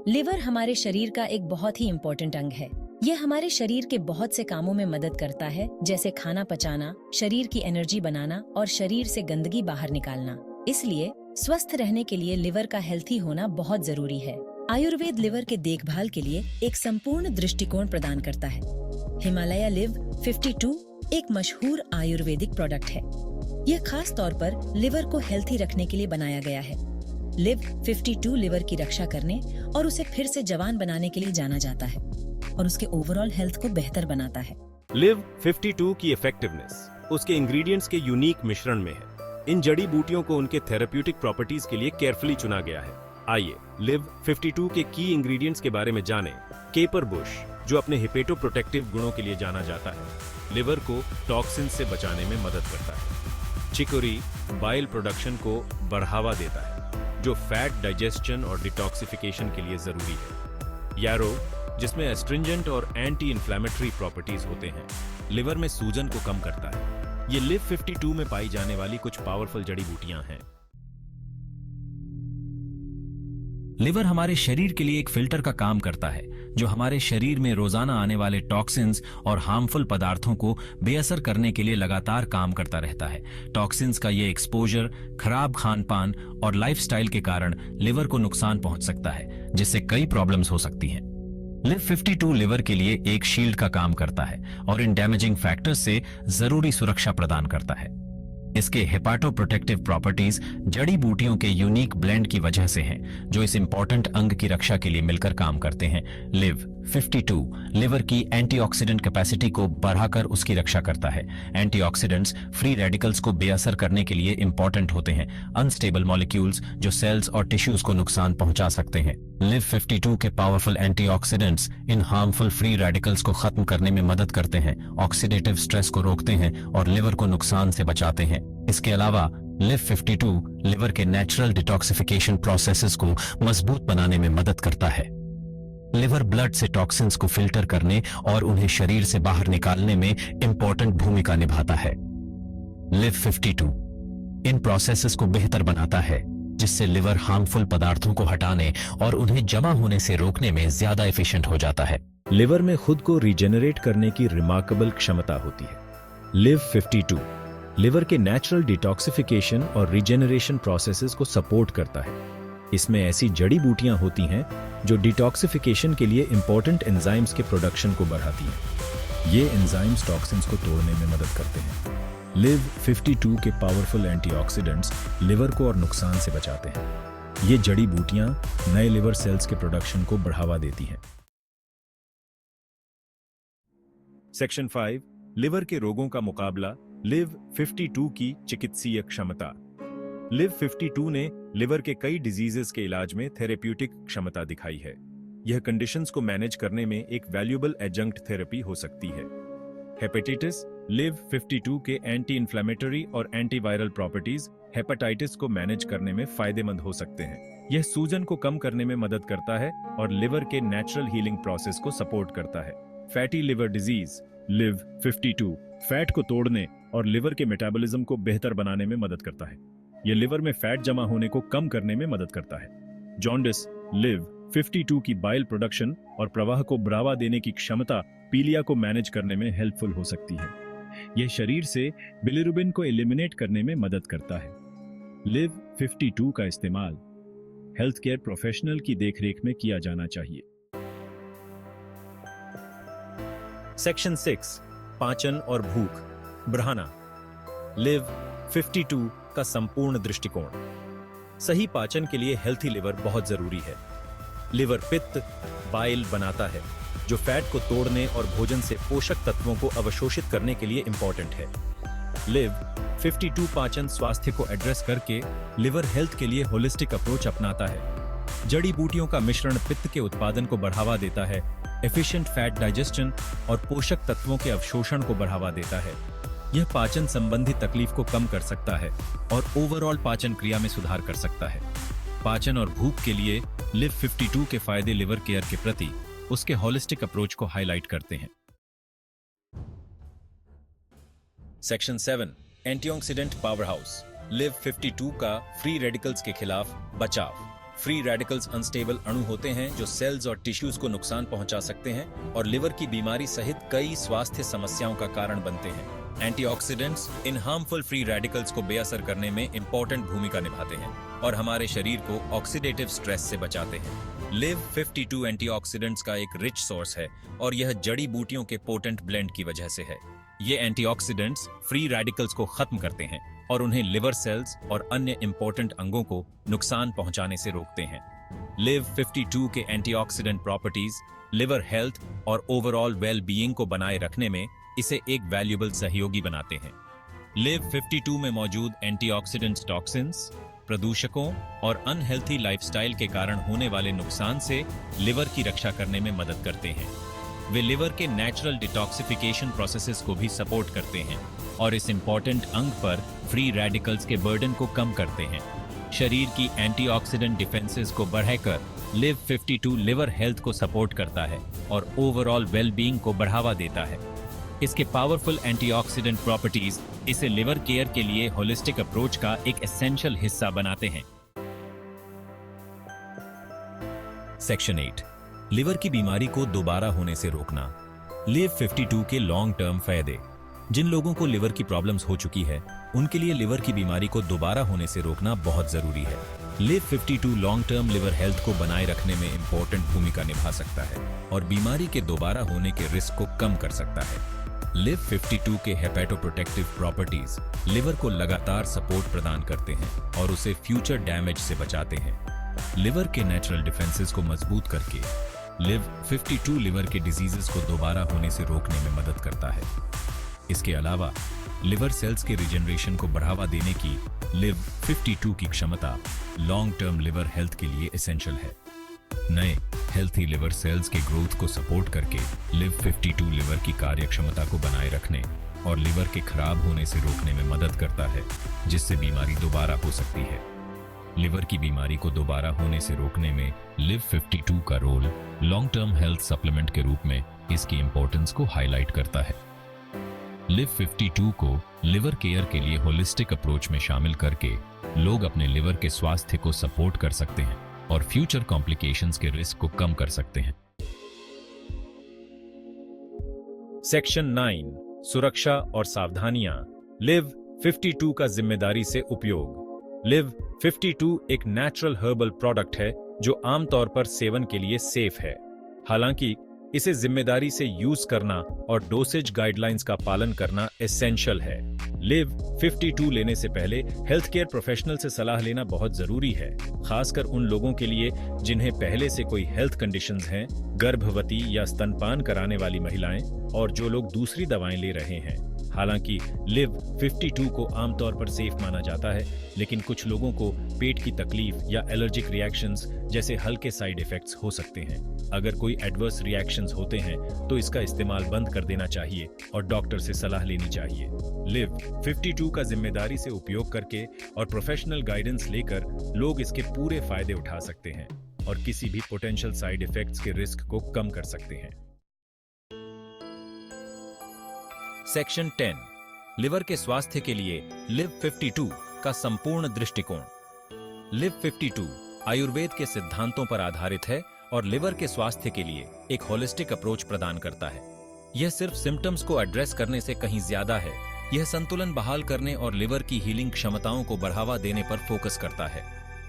Liver हमारे शरीर का एक बहुत ही इम्पोर्टेंट अंग है। यह हमारे शरीर के बहुत से कामों में मदद करता है, जैसे खाना पचाना, शरीर की एनर्जी बनाना और शरीर से गंदगी बाहर निकालना। इसलिए स्वस्थ रहने के लिए लिवर का हेल्थी होना बहुत जरूरी है। आयुर्वेद लिवर के देखभाल के लिए एक संपूर्ण दृष्टिकोण प्रदान करता है। हिमालय लिव 52 एक मशहूर आयुर्वेदिक प्रोडक्ट है। यह खास तौर पर लिवर को हेल्थी रखने के लिए बनाया गया है। लिव 52 लिवर की रक्षा करने और उसे फिर से जवान बनाने के लिए जाना जाता है और उसके ओवरऑल हेल्थ को बेहतर बनाता है। लिव 52 की इफेक्टिवनेस उसके इंग्रेडिएंट्स के यूनिक मिश्रण में है। इन जड़ी बूटियों को उनके थेरेप्यूटिक प्रॉपर्टीज के लिए केयरफुली चुना गया है। आइए लिव 52 के की इंग्रेडिएंट्स के बारे में जानें। केपर बुश, जो अपने हिपेटोप्रोटेक्टिव गुणों के लिए जाना जाता है, लिवर को टॉक्सिन से बचाने में मदद करता है। चिकोरी बाइल प्रोडक्शन को बढ़ावा देता है, जो फैट डाइजेशन और डिटॉक्सिफिकेशन के लिए जरूरी है। यारो, जिसमें एस्ट्रिंजेंट और एंटी इन्फ्लेमेटरी प्रॉपर्टीज होते हैं, लिवर में सूजन को कम करता है। ये लिव 52 में पाई जाने वाली कुछ पावरफुल जड़ी बूटियां हैं। लिवर हमारे शरीर के लिए एक फिल्टर का काम करता है, जो हमारे शरीर में रोजाना आने वाले टॉक्सिन्स और हार्मफुल पदार्थों को बेअसर करने के लिए लगातार काम करता रहता है। टॉक्सिन्स का ये एक्सपोजर खराब खान-पान और लाइफस्टाइल के कारण लिवर को नुकसान पहुंच सकता है, जिससे कई प्रॉब्लम्स हो सकती हैं। लिव 52 लिवर के लिए एक शील्ड का काम करता है और इन डैमेजिंग फैक्टर्स से जरूरी सुरक्षा प्रदान करता है। इसके हेपाटोप्रोटेक्टिव प्रॉपर्टीज जड़ी बूटियों के यूनिक ब्लेंड की वजह से हैं, जो इस इंपॉर्टेंट अंग की रक्षा के लिए मिलकर काम करते हैं। लिव 52 लिवर की एंटीऑक्सीडेंट कैपेसिटी को बढ़ाकर उसकी रक्षा करता है। एंटीऑक्सीडेंट्स फ्री रेडिकल्स को बेअसर करने के लिए इंपॉर्टेंट होते हैं, अनस्टेबल मॉलिक्यूल्स जो सेल्स और टिश्यूज को नुकसान पहुंचा सकते हैं। लिव 52 के पावरफुल एंटीऑक्सीडेंट्स इन हार्मफुल फ्री रेडिकल्स को खत्म करने में मदद करते हैं, ऑक्सीडेटिव स्ट्रेस को रोकते हैं और लिवर को नुकसान से बचाते हैं। इसके अलावा लिव 52 लिवर के नेचुरल डिटॉक्सिफिकेशन प्रोसेसेस को मजबूत बनाने में मदद करता है। लिवर ब्लड से टॉक्सिन्स को फिल्टर करने और उन्हें शरीर से बाहर निकालने में इंपॉर्टेंट भूमिका निभाता है। लिव 52 इन प्रोसेसेस को बेहतर बनाता है, जिससे लिवर हार्मफुल पदार्थों को हटाने और उन्हें जमा होने से रोकने में ज्यादा एफिशिएंट हो जाता है। लिवर में खुद को रीजेनरेट करने की रिमार्केबल क्षमता होती है। लिव 52 लिवर के नेचुरल डिटॉक्सिफिकेशन और रीजेनरेशन प्रोसेसेस को सपोर्ट करता है। इसमें ऐसी जड़ी बूटियां होती हैं जो डिटॉक्सिफिकेशन के लिए इंपॉर्टेंट एंजाइम्स के प्रोडक्शन को बढ़ाती हैं। ये एंजाइम्स टॉक्सिन्स को तोड़ने में मदद करते हैं। लिव 52 के पावरफुल एंटीऑक्सीडेंट्स लिवर को और नुकसान से बचाते हैं। ये जड़ी बूटियां नए लिवर सेल्स के प्रोडक्शन को बढ़ावा देती हैं। सेक्शन 5 लिवर के रोगों का मुकाबला। लिव 52 की चिकित्सीय क्षमता। लिव 52 ने लिवर के कई डिजीजेस के इलाज में थेरेप्यूटिक क्षमता दिखाई है। यह कंडीशंस को मैनेज करने में एक वैल्यूएबल एडजंक्ट थेरेपी हो सकती है। हेपेटाइटिस। लिव 52 के एंटी इन्फ्लेमेटरी और एंटीवायरल प्रॉपर्टीज हेपेटाइटिस को मैनेज करने में फायदेमंद हो सकते हैं। यह सूजन को कम करने में मदद करता है और लिवर के नेचुरल हीलिंग प्रोसेस को सपोर्ट करता है। Fatty liver disease. Live 52 fat को तोड़ने और लिवर के मेटाबॉलिज्म को बेहतर बनाने में मदद करता है। यह लिवर में फैट जमा होने को कम करने में मदद करता है। जॉन्डिस। लिव 52 की बाइल प्रोडक्शन और प्रवाह को बढ़ावा देने की क्षमता पीलिया को मैनेज करने में हेल्पफुल हो सकती है। यह शरीर से बिलिरुबिन को एलिमिनेट करने में मदद करता है। लिव 52 का इस्तेमाल हेल्थ केयर प्रोफेशनल की देखरेख में किया जाना चाहिए। सेक्शन 6 पाचन और भूख बढ़ाना। लिव 52 का संपूर्ण दृष्टिकोण। सही पाचन के लिए हेल्थी लिवर बहुत जरूरी है। लिवर पित्त बाइल बनाता है, जो फैट को तोड़ने और भोजन से पोषक तत्वों को अवशोषित करने के लिए इंपॉर्टेंट है। लिव 52 पाचन स्वास्थ्य को एड्रेस करके लिवर हेल्थ के लिए होलिस्टिक अप्रोच अपनाता है। जड़ी बूटियों का मिश्रण पित्त के उत्पादन को बढ़ावा देता है, एफिशिएंट फैट डाइजेशन और पोषक तत्वों के अवशोषण को बढ़ावा देता है। यह पाचन संबंधी तकलीफ को कम कर सकता है और ओवरऑल पाचन क्रिया में सुधार कर सकता है। पाचन और भूख के लिए लिव 52 के फायदे लिवर केयर के प्रति उसके होलिस्टिक अप्रोच को हाईलाइट करते हैं। Section 7 antioxidant powerhouse. लिव 52 का फ्री रेडिकल्स के खिलाफ बचाव। फ्री रेडिकल्स अनस्टेबल अणु होते हैं जो सेल्स और टिश्यूज को नुकसान पहुंचा सकते हैं और लिवर की बीमारी सहित कई स्वास्थ्य समस्याओं का कारण बनते हैं। एंटीऑक्सीडेंट्स इन हार्मफुल फ्री रेडिकल्स को बेअसर करने में इंपॉर्टेंट भूमिका निभाते हैं और हमारे शरीर को ऑक्सीडेटिव स्ट्रेस से बचाते हैं। लिव 52 एंटीऑक्सीडेंट्स का एक रिच सोर्स है और यह जड़ी बूटियों के पोटेंट ब्लेंड की वजह से है। ये एंटीऑक्सीडेंट्स फ्री रेडिकल्स को खत्म करते हैं और उन्हें लिवर सेल्स और अन्य इंपॉर्टेंट अंगों को नुकसान पहुंचाने से रोकते हैं। लिव 52 के एंटीऑक्सीडेंट प्रॉपर्टीज लिवर हेल्थ और ओवरऑल वेल बीइंग को बनाए रखने में इसे एक वैल्यूएबल सहयोगी बनाते हैं। लिव 52 में मौजूद एंटीऑक्सीडेंट टॉक्सिन्स प्रदूषकों और अनहेल्थी लाइफस्टाइल के कारण होने वाले नुकसान से लिवर की रक्षा करने में मदद करते हैं। वे लिवर के नेचुरल डिटॉक्सिफिकेशन प्रोसेसेस को भी सपोर्ट करते हैं और इस इंपॉर्टेंट अंग पर फ्री रेडिकल्स के बर्डन को कम करते हैं। शरीर की एंटीऑक्सीडेंट डिफेंसेस को बढ़ाकर लिव 52 लिवर हेल्थ को सपोर्ट करता है और ओवरऑल वेलबीइंग को बढ़ावा देता है। इसके पावरफुल एंटीऑक्सीडेंट प्रॉपर्टीज इसे लिवर केयर के लिए होलिस्टिक अप्रोच का एक एसेंशियल हिस्सा बनाते हैं। सेक्शन 8 लिवर की बीमारी को दोबारा होने से रोकना। लिव 52 के लॉन्ग टर्म फायदे। जिन लोगों को लिवर की प्रॉब्लम्स हो चुकी है उनके लिए लिवर की बीमारी को दोबारा होने से रोकना बहुत जरूरी है। Live 52 long term liver health को बनाए रखने में इंपॉर्टेंट भूमिका निभा सकता है और बीमारी के दोबारा होने के रिस्क को कम कर सकता है। लिव 52 के हेपेटोप्रोटेक्टिव प्रॉपर्टीज लिवर को लगातार सपोर्ट प्रदान करते हैं और उसे फ्यूचर डैमेज से बचाते हैं। लिवर के नेचुरल डिफेंसेस को मजबूत करके लिव 52 लिवर के डिजीजेस को दोबारा होने से रोकने में मदद करता है। इसके अलावा लिवर सेल्स के रिजेनरेशन को बढ़ावा देने की लिव 52 की क्षमता लॉन्ग टर्म लिवर हेल्थ के लिए एसेंशियल है। नए हेल्थी लिवर सेल्स के ग्रोथ को सपोर्ट करके लिव 52 लिवर की कार्यक्षमता को बनाए रखने और लिवर के खराब होने से रोकने में मदद करता है, जिससे बीमारी दोबारा हो सकती है। लिवर की बीमारी को दोबारा होने से रोकने में लिव 52 का role long term health supplement के रूप में इसकी इंपॉर्टेंस को हाईलाइट करता है। लिव 52 को लिवर केयर के लिए होलिस्टिक अप्रोच में शामिल करके लोग अपने लिवर के स्वास्थ्य को सपोर्ट कर सकते हैं और फ्यूचर कॉम्प्लिकेशंस के रिस्क को कम कर सकते हैं। सेक्शन 9 सुरक्षा और सावधानियां। लिव 52 का जिम्मेदारी से उपयोग। लिव 52 एक नेचुरल हर्बल प्रोडक्ट है जो आमतौर पर सेवन के लिए सेफ है। हालांकि इसे जिम्मेदारी से यूज करना और डोसेज गाइडलाइंस का पालन करना एसेंशियल है। लिव 52 लेने से पहले हेल्थ केयर प्रोफेशनल से सलाह लेना बहुत जरूरी है, खासकर उन लोगों के लिए जिन्हें पहले से कोई हेल्थ कंडीशंस हैं, गर्भवती या स्तनपान कराने वाली महिलाएं और जो लोग दूसरी दवाएं ले रहे हैं। हालांकि लिव 52 को आमतौर पर सेफ माना जाता है, लेकिन कुछ लोगों को पेट की तकलीफ या एलर्जिक रिएक्शंस जैसे हल्के साइड इफेक्ट्स हो सकते हैं। अगर कोई एडवर्स रिएक्शंस होते हैं तो इसका इस्तेमाल बंद कर देना चाहिए और डॉक्टर से सलाह लेनी चाहिए। लिव 52 का जिम्मेदारी से उपयोग करके और प्रोफेशनल गाइडेंस लेकर लोग इसके पूरे फायदे उठा सकते हैं और किसी भी पोटेंशियल साइड इफेक्ट्स के रिस्क को कम कर सकते हैं। सेक्शन 10 लिवर के स्वास्थ्य के लिए लिव 52 का संपूर्ण दृष्टिकोण। लिव 52 आयुर्वेद के सिद्धांतों पर आधारित है और लिवर के स्वास्थ्य के लिए एक होलिस्टिक अप्रोच प्रदान करता है। यह सिर्फ सिम्टम्स को एड्रेस करने से कहीं ज्यादा है। यह संतुलन बहाल करने और लिवर की हीलिंग क्षमताओं को बढ़ावा देने पर फोकस करता है।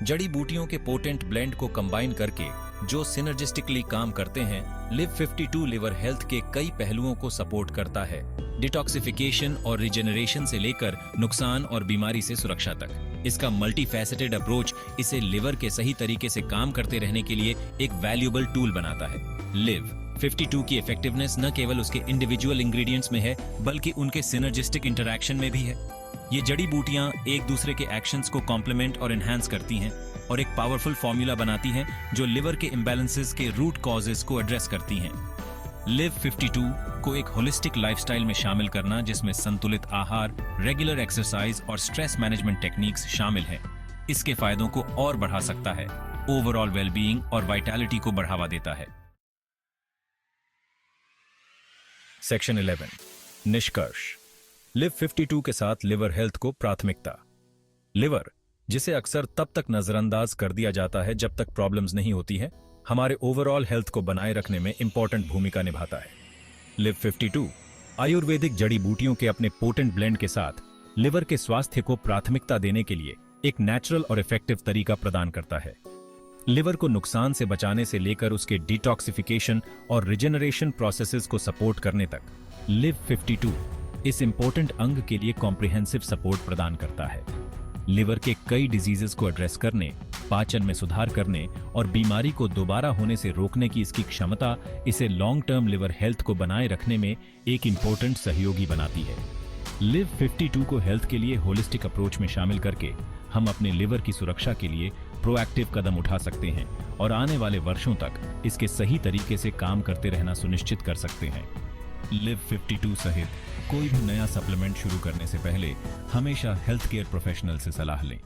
जड़ी बूटियों के पोटेंट ब्लेंड को कंबाइन करके जो सिनर्जिस्टिकली काम करते हैं, लिव 52 लिवर हेल्थ के कई पहलुओं को सपोर्ट करता है, डिटॉक्सिफिकेशन और रिजेनरेशन से लेकर नुकसान और बीमारी से सुरक्षा तक। इसका मल्टी फैसेटेड अप्रोच इसे लिवर के सही तरीके से काम करते रहने के लिए एक वैल्यूएबल टूल बनाता है। लिव 52 की इफेक्टिवनेस न केवल उसके इंडिविजुअल इंग्रेडिएंट्स में है, बल्कि उनके सिनर्जिस्टिक इंटरैक्शन में भी है। ये जड़ी बूटियां एक दूसरे के एक्शंस को कॉम्प्लीमेंट और एनहांस करती हैं और एक पावरफुल फॉर्मूला बनाती हैं जो लिवर के इम्बैलेंसेस के रूट कॉजेस को एड्रेस करती हैं। लिव 52 को एक होलिस्टिक लाइफस्टाइल में शामिल करना, जिसमें संतुलित आहार, रेगुलर एक्सरसाइज और स्ट्रेस मैनेजमेंट टेक्निक्स शामिल हैं, इसके फायदों को और बढ़ा सकता है, ओवरऑल वेलबीइंग और वाइटैलिटी को बढ़ावा देता है। सेक्शन 11 निष्कर्ष। लिव 52 के साथ लिवर हेल्थ को प्राथमिकता। लिवर जिसे अक्सर तब तक नजरअंदाज कर दिया जाता है जब तक प्रॉब्लम्स नहीं होती है, हमारे ओवरऑल हेल्थ को बनाए रखने में इंपॉर्टेंट भूमिका निभाता है। लिव 52 आयुर्वेदिक जड़ी बूटियों के अपने पोटेंट ब्लेंड के साथ लिवर के स्वास्थ्य को प्राथमिकता देने के लिए एक नेचुरल और इफेक्टिव तरीका प्रदान करता है। लिवर को नुकसान से बचाने से लेकर उसके डिटॉक्सिफिकेशन और रिजेनरेशन प्रोसेसेस को सपोर्ट करने तक लिव 52 इस इंपॉर्टेंट अंग के लिए कॉम्प्रिहेंसिव सपोर्ट प्रदान करता है। लिवर के कई डिजीजेस को एड्रेस करने, पाचन में सुधार करने और बीमारी को दोबारा होने से रोकने की इसकी क्षमता इसे लॉन्ग टर्म लिवर हेल्थ को बनाए रखने में एक इंपॉर्टेंट सहयोगी बनाती है। लिव 52 को हेल्थ के लिए होलिस्टिक अप्रोच में शामिल करके हम अपने लिवर की सुरक्षा के लिए प्रोएक्टिव कदम उठा सकते हैं और आने वाले वर्षों तक इसके सही तरीके से काम करते रहना सुनिश्चित कर सकते हैं। लिव 52 सहित कोई भी नया सप्लीमेंट शुरू करने से पहले हमेशा हेल्थ केयर प्रोफेशनल से सलाह लें।